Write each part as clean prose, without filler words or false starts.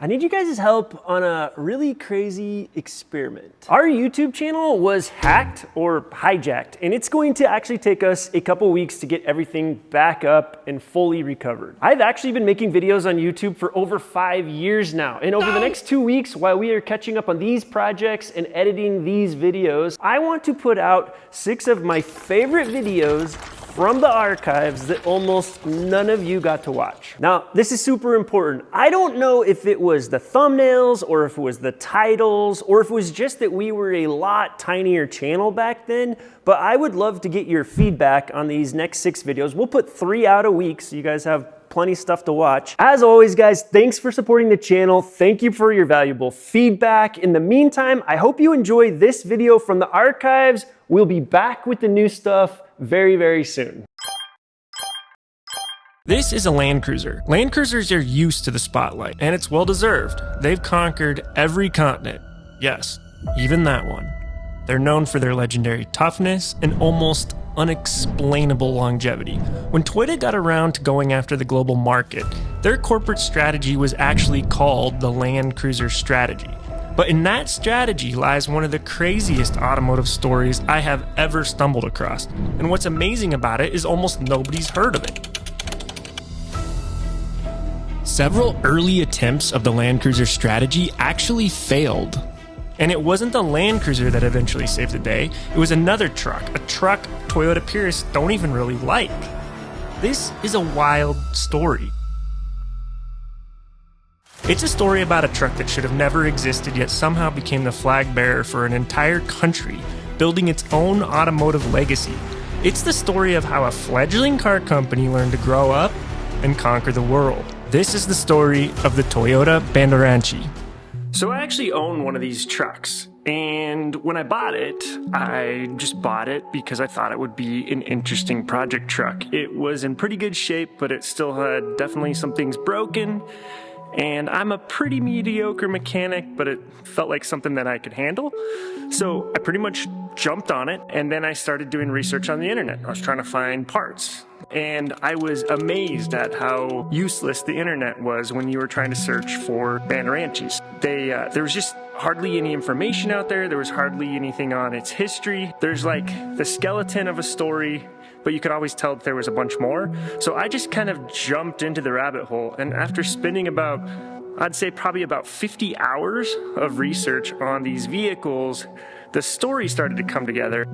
I need you guys' help on a really crazy experiment. Our YouTube channel was hacked or hijacked, and it's going to actually take us a couple weeks to get everything back up and fully recovered. I've actually been making videos on YouTube for over 5 years now, and over the next 2 weeks, while we are catching up on these projects and editing these videos, I want to put out 6 of my favorite videos from the archives that almost none of you got to watch. Now, this is super important. I don't know if it was the thumbnails or if it was the titles or if it was just that we were a lot tinier channel back then, but I would love to get your feedback on these next 6 videos. We'll put 3 out a week so you guys have plenty of stuff to watch. As always, guys, thanks for supporting the channel. Thank you for your valuable feedback. In the meantime, I hope you enjoy this video from the archives. We'll be back with the new stuff very, very soon. This is a Land Cruiser. Land Cruisers are used to the spotlight, and it's well deserved. They've conquered every continent. Yes, even that one. They're known for their legendary toughness and almost unexplainable longevity. When Toyota got around to going after the global market, their corporate strategy was actually called the Land Cruiser strategy. But in that strategy lies one of the craziest automotive stories I have ever stumbled across. And what's amazing about it is almost nobody's heard of it. Several early attempts of the Land Cruiser strategy actually failed. And it wasn't the Land Cruiser that eventually saved the day, it was another truck, a truck Toyota purists don't even really like. This is a wild story. It's a story about a truck that should have never existed yet somehow became the flag bearer for an entire country, building its own automotive legacy. It's the story of how a fledgling car company learned to grow up and conquer the world. This is the story of the Toyota Bandeirante. So I actually own one of these trucks, and when I bought it, I just bought it because I thought it would be an interesting project truck. It was in pretty good shape, but it still had definitely some things broken. And I'm a pretty mediocre mechanic, but it felt like something that I could handle. So I pretty much jumped on it, and then I started doing research on the internet. I was trying to find parts. And I was amazed at how useless the internet was when you were trying to search for Bandeirantes. There was just hardly any information out there. There was hardly anything on its history. There's like the skeleton of a story, but you could always tell that there was a bunch more. So I just kind of jumped into the rabbit hole, and after spending I'd say probably about 50 hours of research on these vehicles, the story started to come together.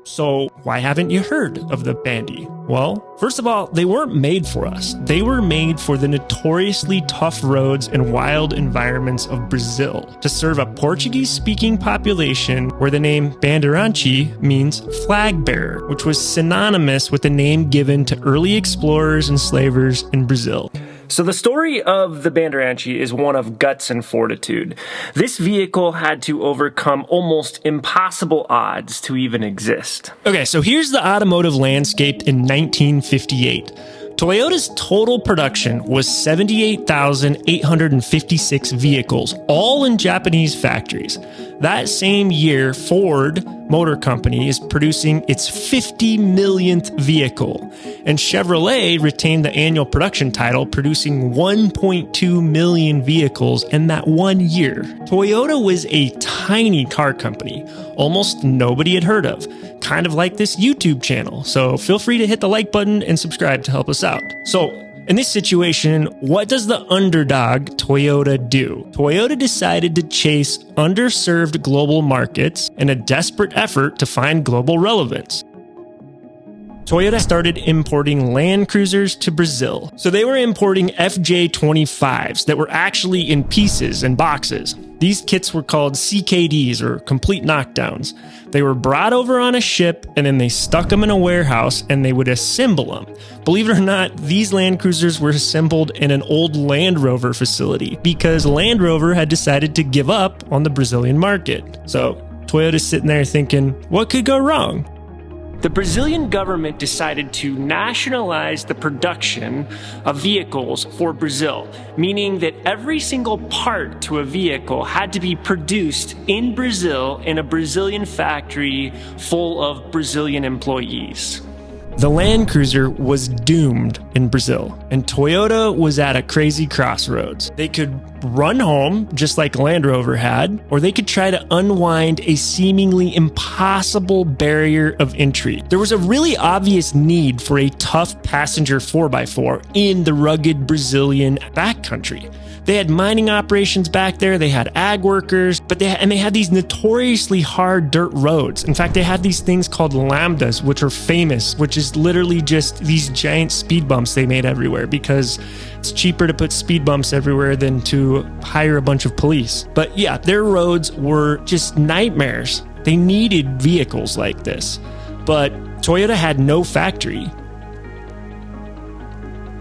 So why haven't you heard of the Bandy? Well, first of all, they weren't made for us. They were made for the notoriously tough roads and wild environments of Brazil to serve a Portuguese-speaking population where the name Bandeirante means flag bearer, which was synonymous with the name given to early explorers and slavers in Brazil. So the story of the Bandeirante is one of guts and fortitude. This vehicle had to overcome almost impossible odds to even exist. Okay, so here's the automotive landscape in 1958. Toyota's total production was 78,856 vehicles, all in Japanese factories. That same year, Ford Motor Company is producing its 50 millionth vehicle, and Chevrolet retained the annual production title, producing 1.2 million vehicles in that one year. Toyota was a tiny car company, almost nobody had heard of, kind of like this YouTube channel, so feel free to hit the like button and subscribe to help us out. So, in this situation, what does the underdog Toyota do? Toyota decided to chase underserved global markets in a desperate effort to find global relevance. Toyota started importing Land Cruisers to Brazil. So they were importing FJ25s that were actually in pieces and boxes. These kits were called CKDs, or complete knockdowns. They were brought over on a ship, and then they stuck them in a warehouse, and they would assemble them. Believe it or not, these Land Cruisers were assembled in an old Land Rover facility because Land Rover had decided to give up on the Brazilian market. So Toyota's sitting there thinking, what could go wrong? The Brazilian government decided to nationalize the production of vehicles for Brazil, meaning that every single part to a vehicle had to be produced in Brazil in a Brazilian factory full of Brazilian employees. The Land Cruiser was doomed in Brazil, and Toyota was at a crazy crossroads. They could run home, just like Land Rover had, or they could try to unwind a seemingly impossible barrier of entry. There was a really obvious need for a tough passenger 4x4 in the rugged Brazilian backcountry. They had mining operations back there, they had ag workers, but they had these notoriously hard dirt roads. In fact, they had these things called lambdas, which are famous, which is literally just these giant speed bumps they made everywhere because it's cheaper to put speed bumps everywhere than to hire a bunch of police. But yeah, their roads were just nightmares. They needed vehicles like this, but Toyota had no factory.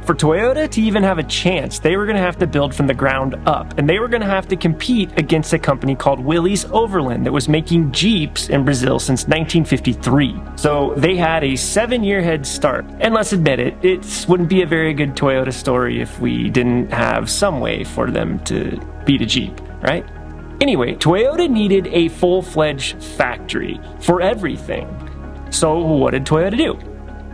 For Toyota to even have a chance, they were going to have to build from the ground up, and they were going to have to compete against a company called Willys Overland that was making Jeeps in Brazil since 1953. So they had a 7-year head start. And let's admit it wouldn't be a very good Toyota story if we didn't have some way for them to beat a Jeep, right? Anyway, Toyota needed a full-fledged factory for everything. So what did Toyota do?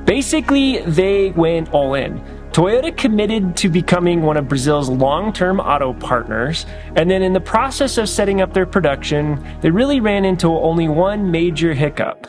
Basically, they went all in. Toyota committed to becoming one of Brazil's long-term auto partners, and then in the process of setting up their production, they really ran into only one major hiccup.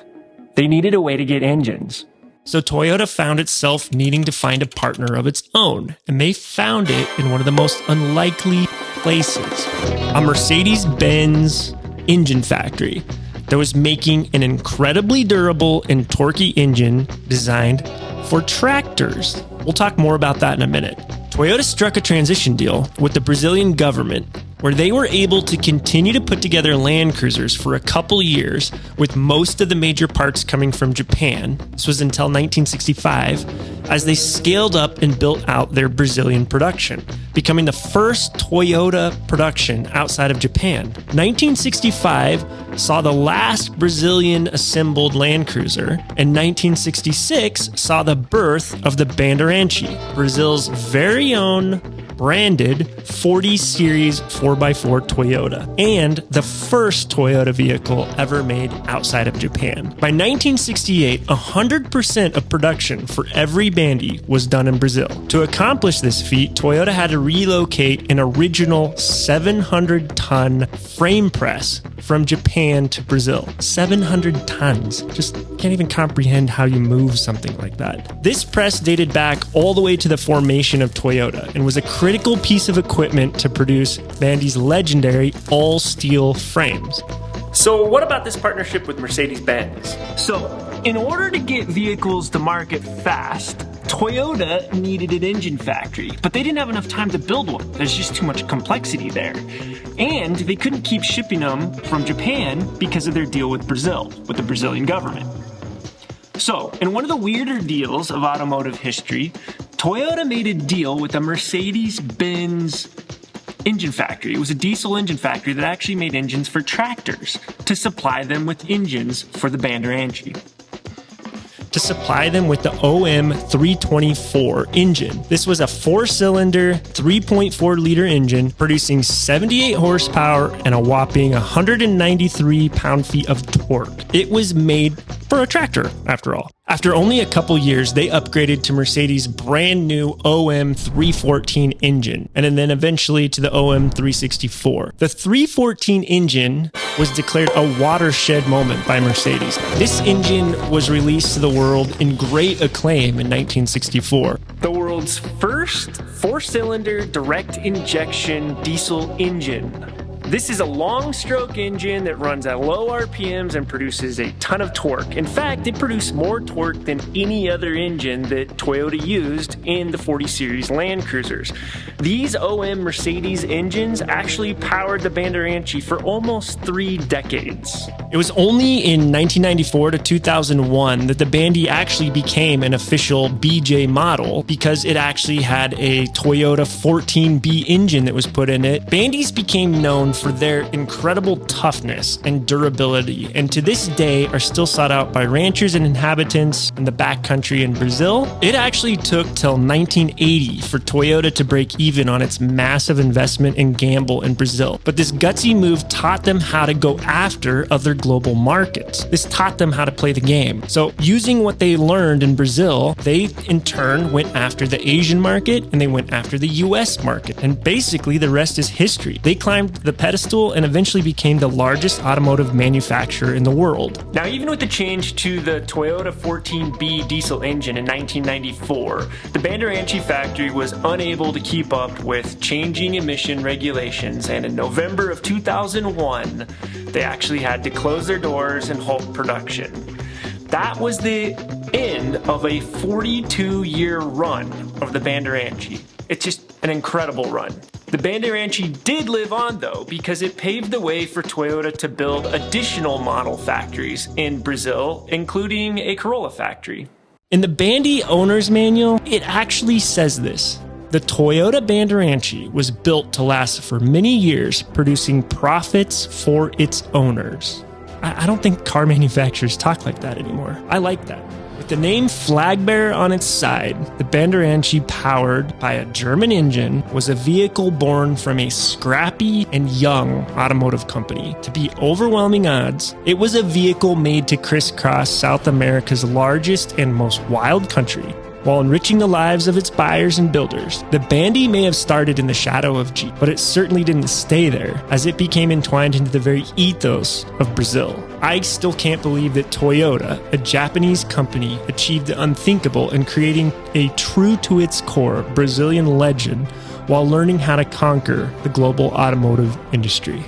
They needed a way to get engines. So Toyota found itself needing to find a partner of its own, and they found it in one of the most unlikely places, a Mercedes-Benz engine factory that was making an incredibly durable and torquey engine designed for tractors. We'll talk more about that in a minute. Toyota struck a transition deal with the Brazilian government where they were able to continue to put together Land Cruisers for a couple years, with most of the major parts coming from Japan. This was until 1965, as they scaled up and built out their Brazilian production, becoming the first Toyota production outside of Japan. 1965 saw the last Brazilian assembled Land Cruiser, and 1966 saw the birth of the Bandeirante, Brazil's very own branded 40 Series 4x4 Toyota, and the first Toyota vehicle ever made outside of Japan. By 1968, 100% of production for every Bandy was done in Brazil. To accomplish this feat, Toyota had to relocate an original 700-ton frame press from Japan to Brazil. 700 tons. Just can't even comprehend how you move something like that. This press dated back all the way to the formation of Toyota and was a critical piece of equipment to produce Bandy's legendary all-steel frames. So what about this partnership with Mercedes-Benz? So, in order to get vehicles to market fast, Toyota needed an engine factory, but they didn't have enough time to build one. There's just too much complexity there. And they couldn't keep shipping them from Japan because of their deal with Brazil, with the Brazilian government. So, in one of the weirder deals of automotive history, Toyota made a deal with a Mercedes-Benz engine factory. It was a diesel engine factory that actually made engines for tractors to supply them with engines for the Bandeirante. To supply them with the OM324 engine. This was a 4-cylinder, 3.4-liter engine producing 78 horsepower and a whopping 193 pound-feet of torque. It was made for a tractor, after all. After only a couple years, they upgraded to Mercedes' brand new OM314 engine, and then eventually to the OM364. The 314 engine was declared a watershed moment by Mercedes. This engine was released to the world in great acclaim in 1964. The world's first 4-cylinder direct injection diesel engine. This is a long-stroke engine that runs at low RPMs and produces a ton of torque. In fact, it produced more torque than any other engine that Toyota used in the 40 Series Land Cruisers. These OM Mercedes engines actually powered the Bandeirante for almost 3 decades. It was only in 1994 to 2001 that the Bandy actually became an official BJ model because it actually had a Toyota 14B engine that was put in it. Bandys became known for their incredible toughness and durability, and to this day are still sought out by ranchers and inhabitants in the backcountry in Brazil. It actually took till 1980 for Toyota to break even on its massive investment and gamble in Brazil. But this gutsy move taught them how to go after other global markets. This taught them how to play the game. So using what they learned in Brazil, they in turn went after the Asian market and they went after the US market. And basically the rest is history. They climbed the pedestal and eventually became the largest automotive manufacturer in the world. Now, even with the change to the Toyota 14B diesel engine in 1994, the Bandeirante factory was unable to keep up with changing emission regulations, and in November of 2001, they actually had to close their doors and halt production. That was the end of a 42-year run of the Bandeirante. It's just an incredible run. The Bandeirante did live on though, because it paved the way for Toyota to build additional model factories in Brazil, including a Corolla factory. In the Bandy owner's manual, it actually says this: the Toyota Bandeirante was built to last for many years, producing profits for its owners. I don't think car manufacturers talk like that anymore. I like that. With the name flag bearer on its side, the Bandeirante, powered by a German engine, was a vehicle born from a scrappy and young automotive company. To beat overwhelming odds, it was a vehicle made to crisscross South America's largest and most wild country, while enriching the lives of its buyers and builders. The Bandy may have started in the shadow of Jeep, but it certainly didn't stay there, as it became entwined into the very ethos of Brazil. I still can't believe that Toyota, a Japanese company, achieved the unthinkable in creating a true to its core Brazilian legend while learning how to conquer the global automotive industry.